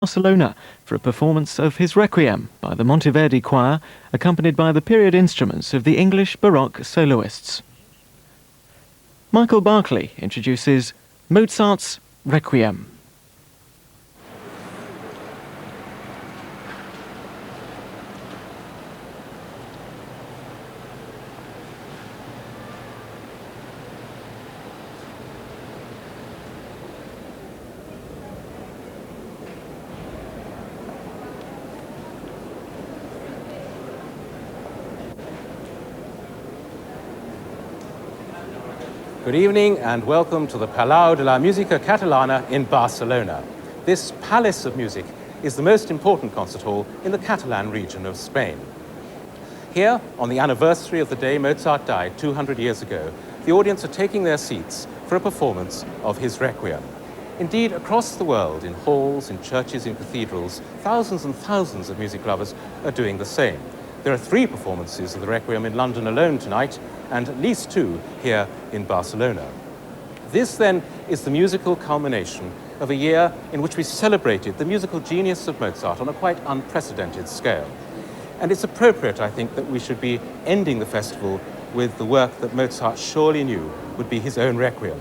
Barcelona for a performance of his Requiem by the Monteverdi Choir, accompanied by the period instruments of the English Baroque Soloists. Michael Barclay introduces Mozart's Requiem. Good evening and welcome to the Palau de la Música Catalana in Barcelona. This palace of music is the most important concert hall in the Catalan region of Spain. Here, on the anniversary of the day Mozart died 200 years ago, the audience are taking their seats for a performance of his Requiem. Indeed, across the world, in halls, in churches, in cathedrals, thousands and thousands of music lovers are doing the same. There are 3 performances of the Requiem in London alone tonight, and at least 2 here in Barcelona. This, then, is the musical culmination of a year in which we celebrated the musical genius of Mozart on a quite unprecedented scale. And it's appropriate, I think, that we should be ending the festival with the work that Mozart surely knew would be his own Requiem.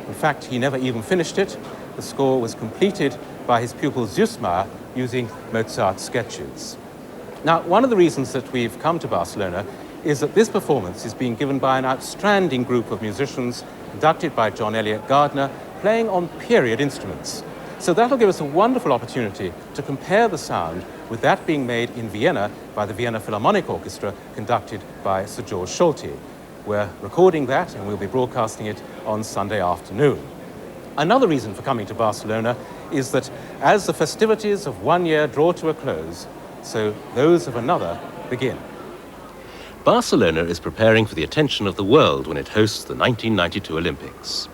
In fact, he never even finished it. The score was completed by his pupil Süssmayr using Mozart's sketches. Now, one of the reasons that we've come to Barcelona is that this performance is being given by an outstanding group of musicians conducted by John Eliot Gardner, playing on period instruments. So that'll give us a wonderful opportunity to compare the sound with that being made in Vienna by the Vienna Philharmonic Orchestra, conducted by Sir George Solti. We're recording that and we'll be broadcasting it on Sunday afternoon. Another reason for coming to Barcelona is that as the festivities of one year draw to a close, so those of another begin. Barcelona is preparing for the attention of the world when it hosts the 1992 Olympics.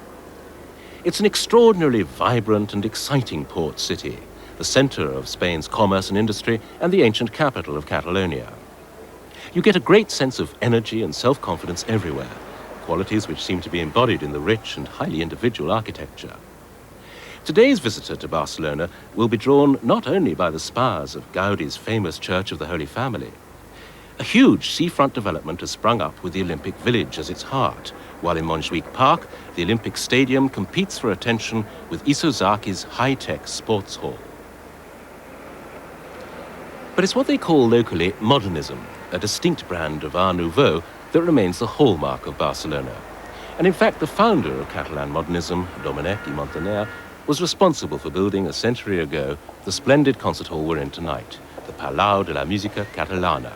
It's an extraordinarily vibrant and exciting port city, the center of Spain's commerce and industry and the ancient capital of Catalonia. You get a great sense of energy and self-confidence everywhere, qualities which seem to be embodied in the rich and highly individual architecture. Today's visitor to Barcelona will be drawn not only by the spires of Gaudi's famous Church of the Holy Family. A huge seafront development has sprung up with the Olympic Village as its heart, while in Montjuic Park, the Olympic Stadium competes for attention with Isasaki's high-tech sports hall. But it's what they call locally modernism, a distinct brand of Art Nouveau that remains the hallmark of Barcelona. And in fact, the founder of Catalan modernism, Domènech i Montaner, was responsible for building a century ago the splendid concert hall we're in tonight, the Palau de la Música Catalana.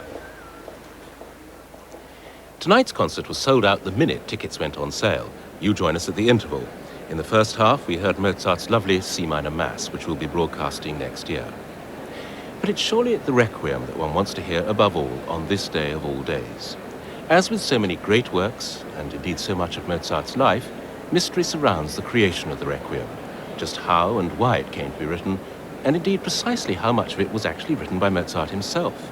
Tonight's concert was sold out the minute tickets went on sale. You join us at the interval. In the first half, we heard Mozart's lovely C minor Mass, which we'll be broadcasting next year. But it's surely the Requiem that one wants to hear above all on this day of all days. As with so many great works, and indeed so much of Mozart's life, mystery surrounds the creation of the Requiem. Just how and why it came to be written, and indeed precisely how much of it was actually written by Mozart himself.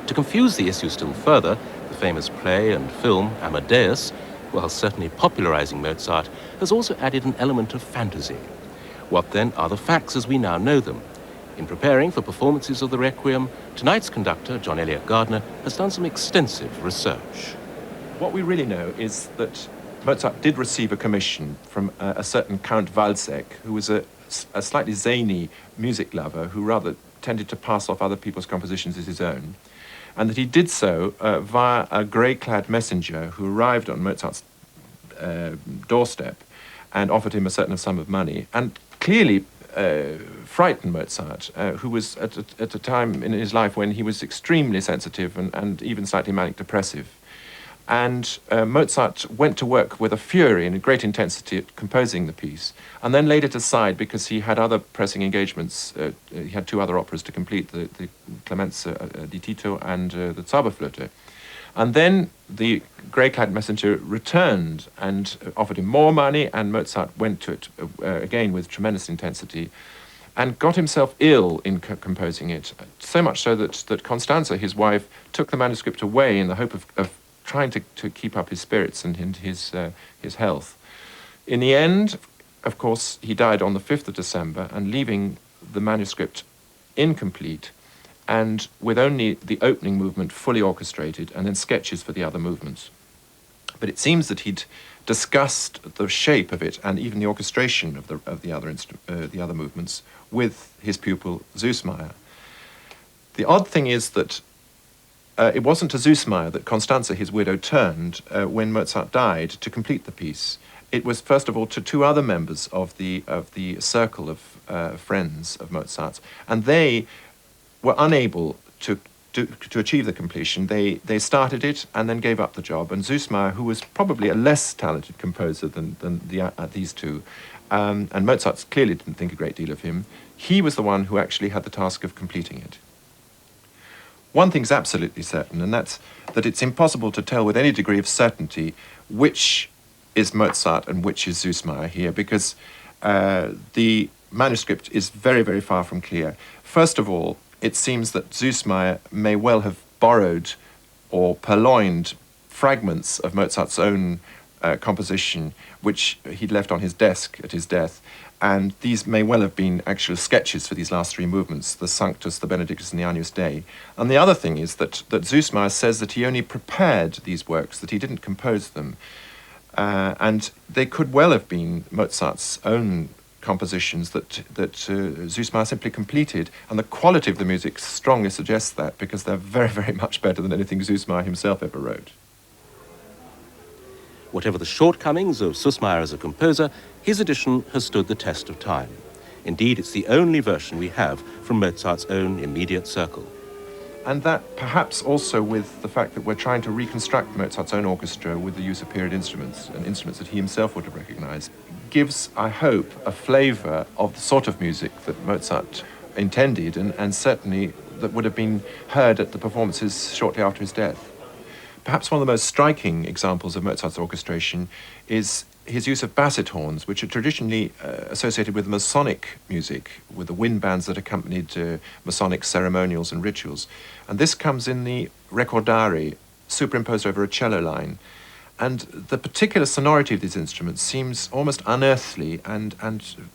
To confuse the issue still further, the famous play and film Amadeus, while certainly popularizing Mozart, has also added an element of fantasy. What then are the facts as we now know them? In preparing for performances of the Requiem, tonight's conductor, John Eliot Gardner, has done some extensive research. What we really know is that Mozart did receive a commission from a certain Count Walsegg, who was a slightly zany music lover who rather tended to pass off other people's compositions as his own, and that he did so via a grey-clad messenger who arrived on Mozart's doorstep and offered him a certain sum of money, and clearly frightened Mozart, who was at a time in his life when he was extremely sensitive and even slightly manic-depressive. And Mozart went to work with a fury and a great intensity at composing the piece, and then laid it aside because he had other pressing engagements. He had 2 other operas to complete, the Clemens di Tito and the Zauberflöte. And then the grey-clad messenger returned and offered him more money, and Mozart went to it again with tremendous intensity and got himself ill in composing it, so much so that Constanza, his wife, took the manuscript away in the hope of trying to keep up his spirits and his health. In the end, of course, he died on the 5th of December, and leaving the manuscript incomplete and with only the opening movement fully orchestrated and then sketches for the other movements. But it seems that he'd discussed the shape of it and even the orchestration of the other movements with his pupil Süssmayr. The odd thing is that it wasn't to Süssmayr that Constanze, his widow, turned when Mozart died to complete the piece. It was first of all to two other members of the circle of friends of Mozart's, and they were unable to achieve the completion. They started it and then gave up the job. And Süssmayr, who was probably a less talented composer than these two, and Mozart clearly didn't think a great deal of him, he was the one who actually had the task of completing it. One thing's absolutely certain, and that's that it's impossible to tell with any degree of certainty which is Mozart and which is Süssmayr here, because the manuscript is very, very far from clear. First of all, it seems that Süssmayr may well have borrowed or purloined fragments of Mozart's own composition, which he'd left on his desk at his death, and these may well have been actual sketches for these last three movements, the Sanctus, the Benedictus, and the Agnus Dei. And the other thing is that Süssmayr says that he only prepared these works, that he didn't compose them. And they could well have been Mozart's own compositions that Süssmayr simply completed, and the quality of the music strongly suggests that, because they're very, very much better than anything Süssmayr himself ever wrote. Whatever the shortcomings of Süssmayr as a composer, his edition has stood the test of time. Indeed, it's the only version we have from Mozart's own immediate circle. And that perhaps also with the fact that we're trying to reconstruct Mozart's own orchestra with the use of period instruments, and instruments that he himself would have recognized, gives, I hope, a flavor of the sort of music that Mozart intended, and certainly that would have been heard at the performances shortly after his death. Perhaps one of the most striking examples of Mozart's orchestration is his use of basset horns, which are traditionally associated with Masonic music, with the wind bands that accompanied Masonic ceremonials and rituals. And this comes in the Recordare, superimposed over a cello line. And the particular sonority of these instruments seems almost unearthly and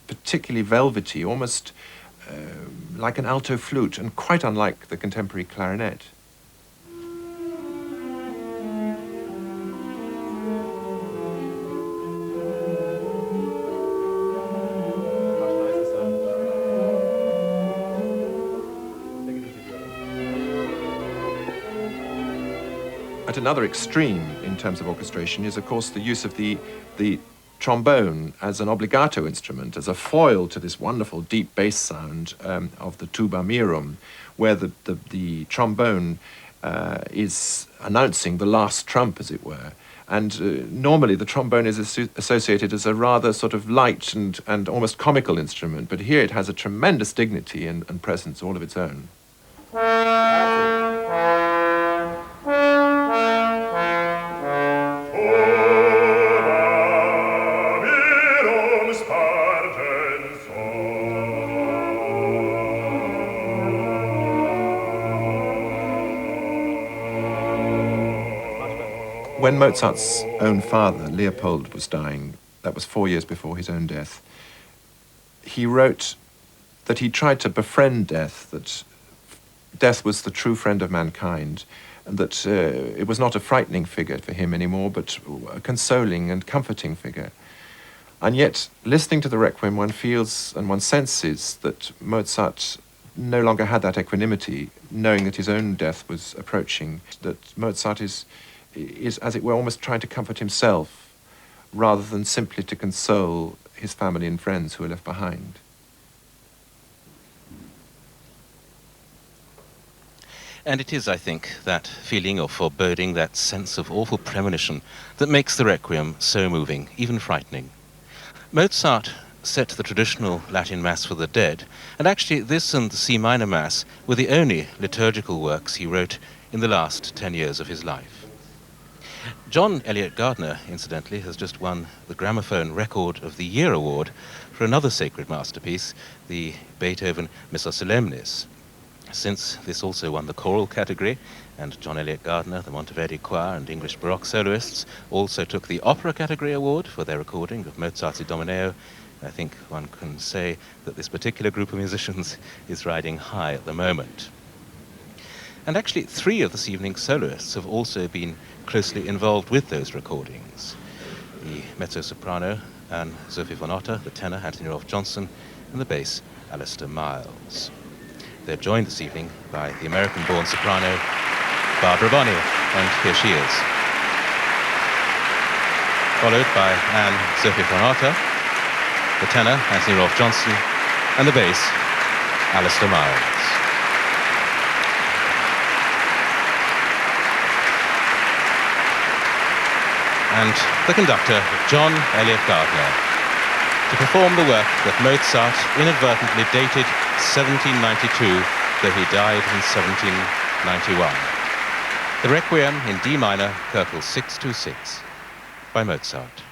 particularly velvety, almost like an alto flute, and quite unlike the contemporary clarinet. At another extreme in terms of orchestration is, of course, the use of the trombone as an obligato instrument, as a foil to this wonderful deep bass sound of the tuba mirum, where the trombone is announcing the last trump, as it were. And normally the trombone is associated as a rather sort of light and almost comical instrument, but here it has a tremendous dignity and presence all of its own. When Mozart's own father, Leopold, was dying, that was 4 years before his own death, he wrote that he tried to befriend death, that death was the true friend of mankind, and that it was not a frightening figure for him anymore, but a consoling and comforting figure. And yet, listening to the Requiem, one feels and one senses that Mozart no longer had that equanimity, knowing that his own death was approaching, that Mozart is, as it were, almost trying to comfort himself rather than simply to console his family and friends who are left behind. And it is, I think, that feeling of foreboding, that sense of awful premonition that makes the Requiem so moving, even frightening. Mozart set the traditional Latin Mass for the dead, and actually this and the C minor Mass were the only liturgical works he wrote in the last 10 years of his life. John Eliot Gardner, incidentally, has just won the Gramophone Record of the Year award for another sacred masterpiece, the Beethoven Missa Solemnis. Since this also won the choral category, and John Eliot Gardner, the Monteverdi Choir, and English Baroque Soloists also took the opera category award for their recording of Mozart's Idomeneo, I think one can say that this particular group of musicians is riding high at the moment. And actually, 3 of this evening's soloists have also been closely involved with those recordings. The mezzo-soprano, Sofie Von Otter, the tenor, Rolfe Johnson, and the bass, Alastair Miles. They're joined this evening by the American-born soprano, Barbara Bonney, and here she is. Followed by Sofie Von Otter, the tenor, Rolfe Johnson, and the bass, Alastair Miles. And the conductor, John Eliot Gardner, to perform the work that Mozart inadvertently dated 1792, though he died in 1791. The Requiem in D minor, Köchel 626, by Mozart.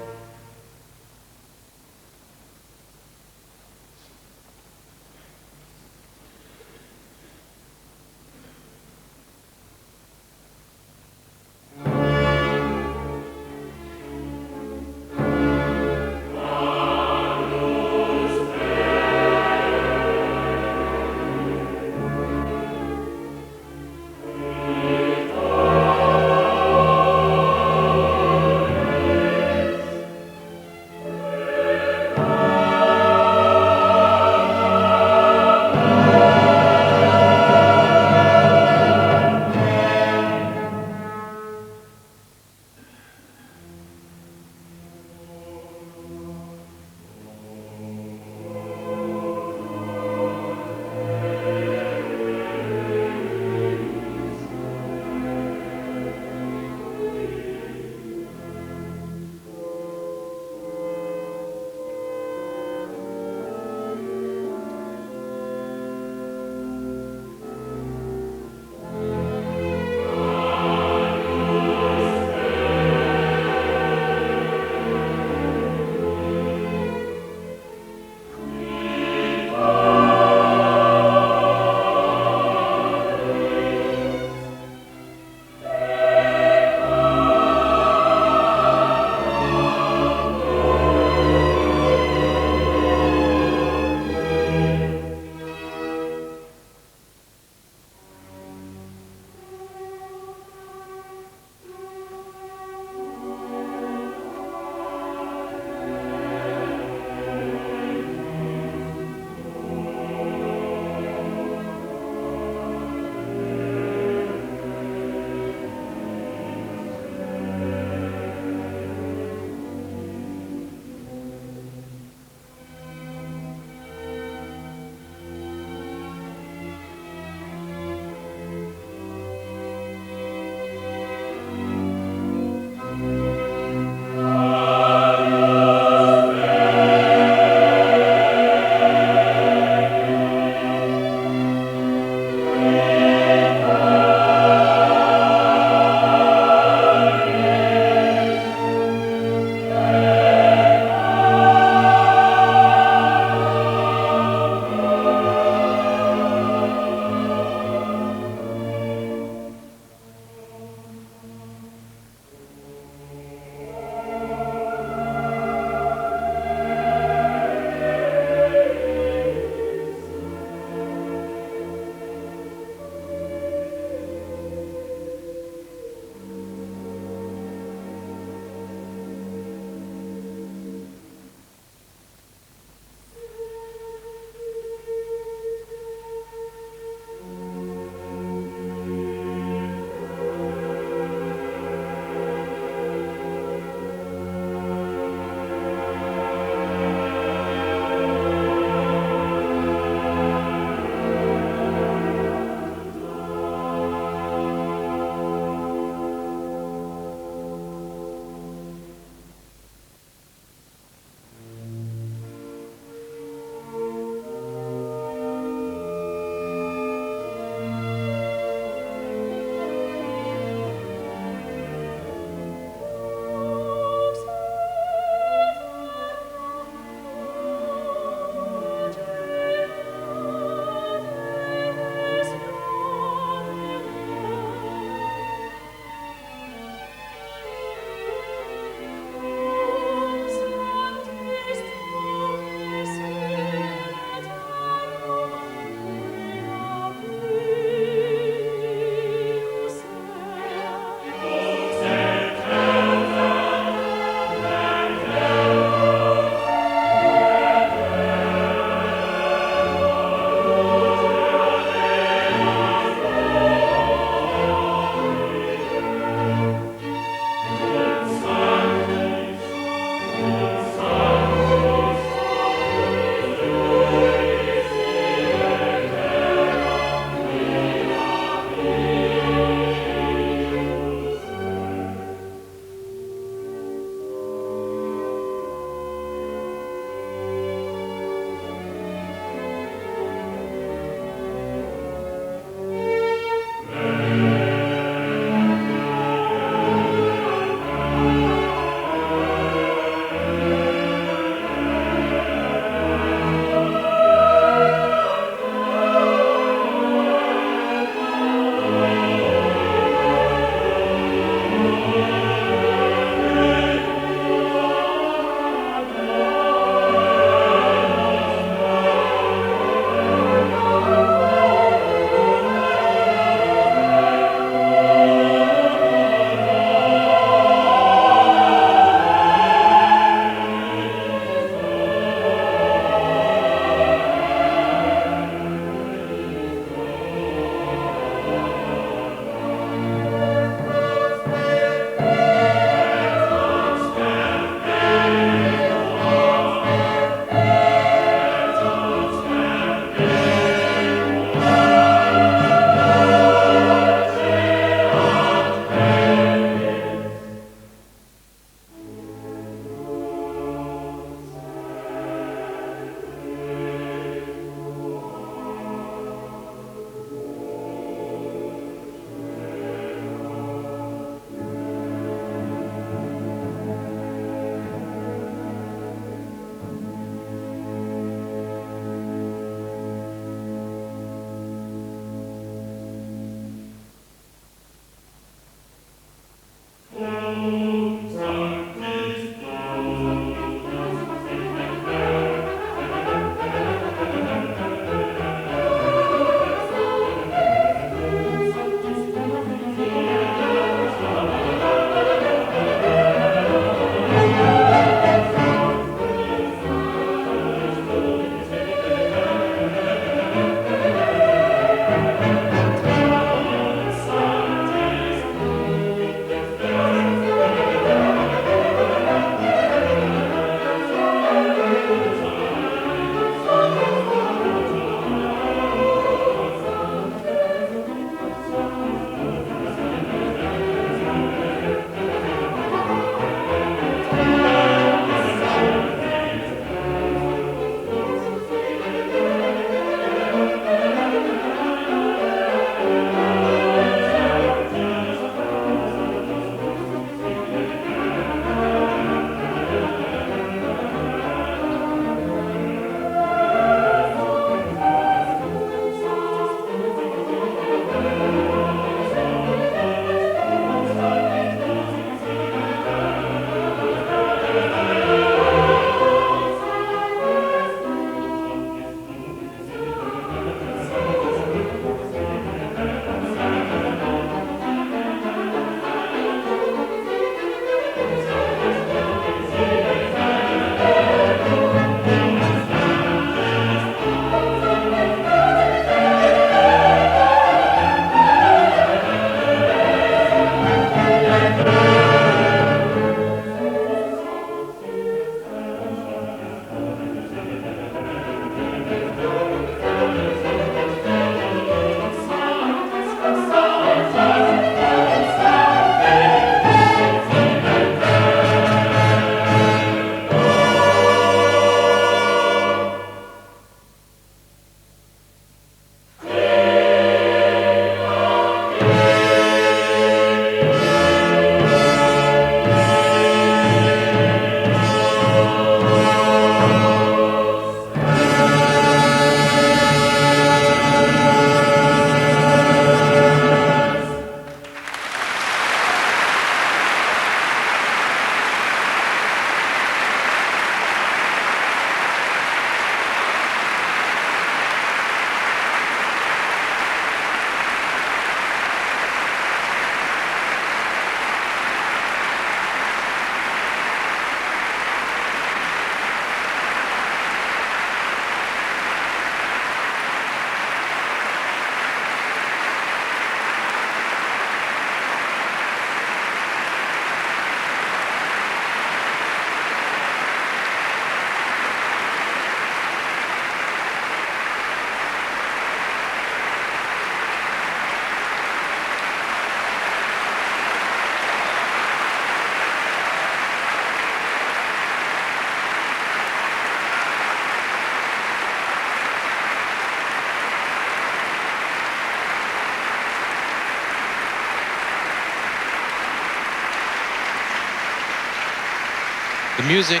The music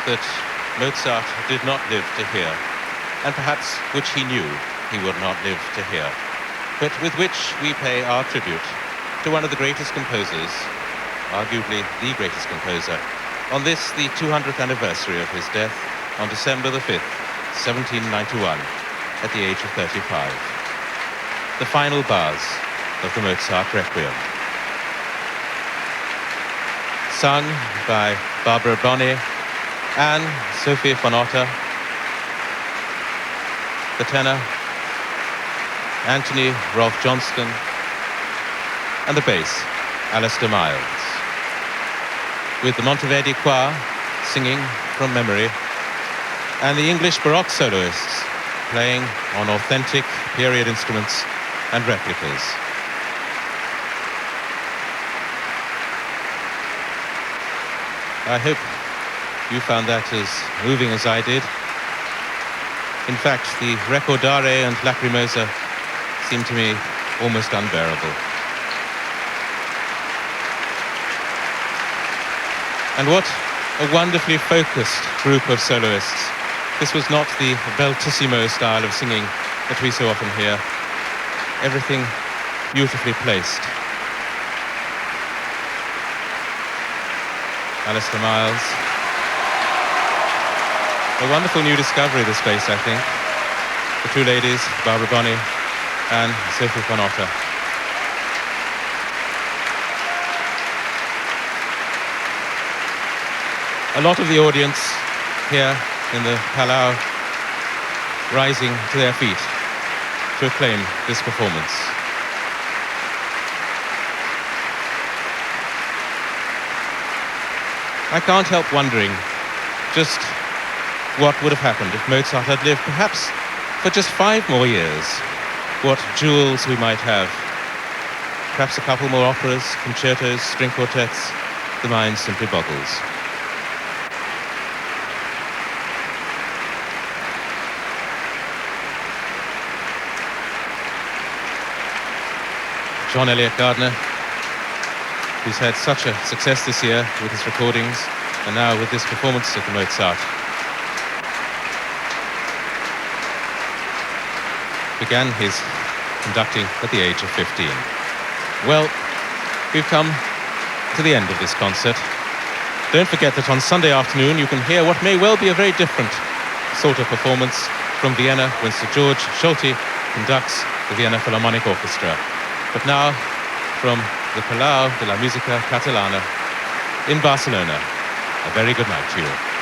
that Mozart did not live to hear, and perhaps which he knew he would not live to hear, but with which we pay our tribute to one of the greatest composers, arguably the greatest composer, on this, the 200th anniversary of his death on December the 5th, 1791, at the age of 35. The final bars of the Mozart Requiem. Sung by Barbara Bonney and Sofie Von Otter. The tenor, Rolfe Johnson, and the bass, Alastair Miles. With the Monteverdi Choir singing from memory, and the English Baroque Soloists playing on authentic period instruments and replicas. I hope you found that as moving as I did. In fact, the Recordare and Lacrimosa seemed to me almost unbearable. And what a wonderfully focused group of soloists. This was not the bellissimo style of singing that we so often hear. Everything beautifully placed. Alastair Miles. A wonderful new discovery, this bass, I think. The two ladies, Barbara Bonney and Sofie Von Otter. A lot of the audience here in the Palau rising to their feet to acclaim this performance. I can't help wondering just what would have happened if Mozart had lived perhaps for just 5 more years. What jewels we might have. Perhaps a couple more operas, concertos, string quartets. The mind simply boggles. John Eliot Gardner, who's had such a success this year with his recordings, and now with this performance of the Mozart, began his conducting at the age of 15. Well, we've come to the end of this concert. Don't forget that on Sunday afternoon you can hear what may well be a very different sort of performance from Vienna when Sir George Solti conducts the Vienna Philharmonic Orchestra. But now, from the Palau de la Musica Catalana in Barcelona, a very good night to you.